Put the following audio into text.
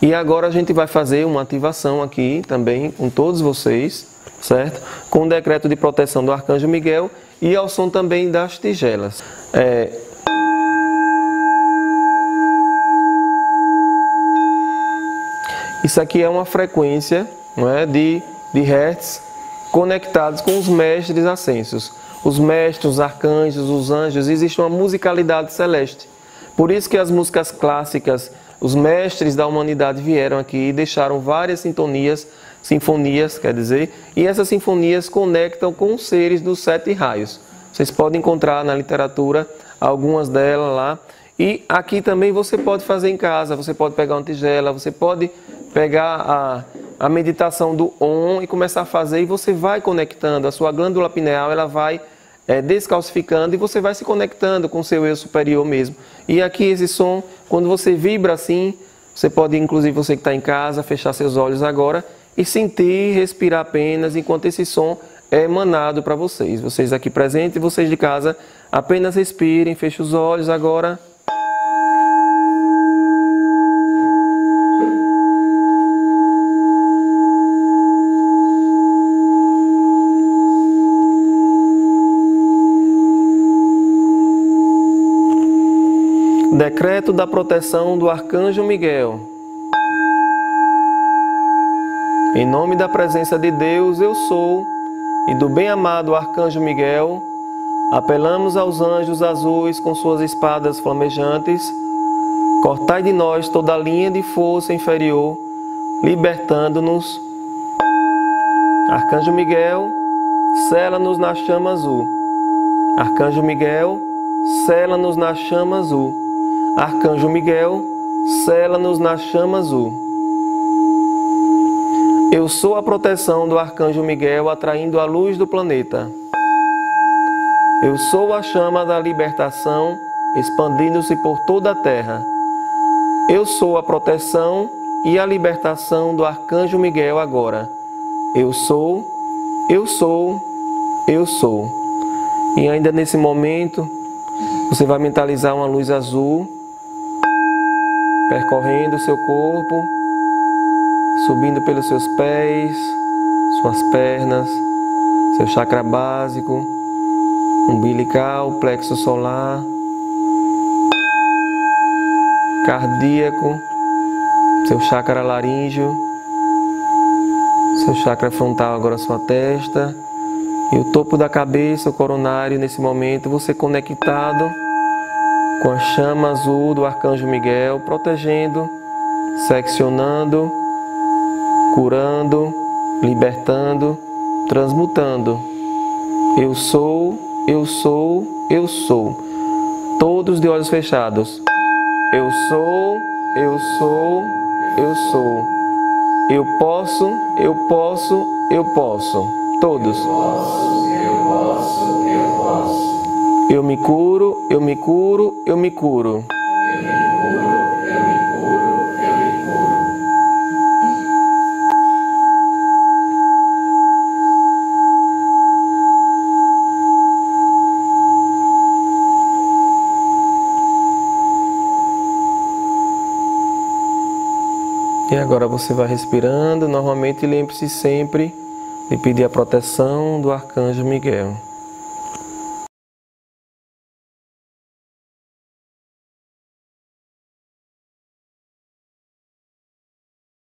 E agora a gente vai fazer uma ativação aqui também com todos vocês, certo? Com o decreto de proteção do Arcanjo Miguel e ao som também das tigelas. Isso aqui é uma frequência, não é, de hertz conectados com os mestres ascensos. Os mestres, os arcanjos, os anjos, existe uma musicalidade celeste. Por isso que as músicas clássicas, os mestres da humanidade vieram aqui e deixaram várias sinfonias, quer dizer, e essas sinfonias conectam com os seres dos 7 raios. Vocês podem encontrar na literatura algumas delas lá. E aqui também você pode fazer em casa, você pode pegar uma tigela, você pode pegar a meditação do Om e começar a fazer, e você vai conectando, a sua glândula pineal ela vai descalcificando e você vai se conectando com o seu eu superior mesmo. E aqui esse som, quando você vibra assim, você pode, inclusive você que está em casa, fechar seus olhos agora e sentir, respirar apenas, enquanto esse som é emanado para vocês. Vocês aqui presentes e vocês de casa, apenas respirem, fechem os olhos agora. Decreto da proteção do Arcanjo Miguel. Em nome da presença de Deus, eu sou, e do bem-amado Arcanjo Miguel, apelamos aos anjos azuis com suas espadas flamejantes, cortai de nós toda a linha de força inferior, libertando-nos. Arcanjo Miguel, sela-nos na chama azul. Arcanjo Miguel, sela-nos na chama azul. Arcanjo Miguel, sela-nos na chama azul. Eu sou a proteção do Arcanjo Miguel atraindo a luz do planeta. Eu sou a chama da libertação expandindo-se por toda a Terra. Eu sou a proteção e a libertação do Arcanjo Miguel agora. Eu sou, eu sou, eu sou. E ainda nesse momento, você vai mentalizar uma luz azul percorrendo o seu corpo, subindo pelos seus pés, suas pernas, seu chakra básico, umbilical, plexo solar, cardíaco, seu chakra laríngeo, seu chakra frontal, agora sua testa, e o topo da cabeça, o coronário, nesse momento, você conectado com a chama azul do Arcanjo Miguel, protegendo, seccionando, curando, libertando, transmutando. Eu sou, eu sou, eu sou. Todos de olhos fechados. Eu sou, eu sou, eu sou. Eu posso, eu posso, eu posso. Todos. Eu posso, eu posso. Eu me curo, eu me curo, eu me curo. Eu me curo, eu me curo, eu me curo. E agora você vai respirando, normalmente lembre-se sempre de pedir a proteção do Arcanjo Miguel.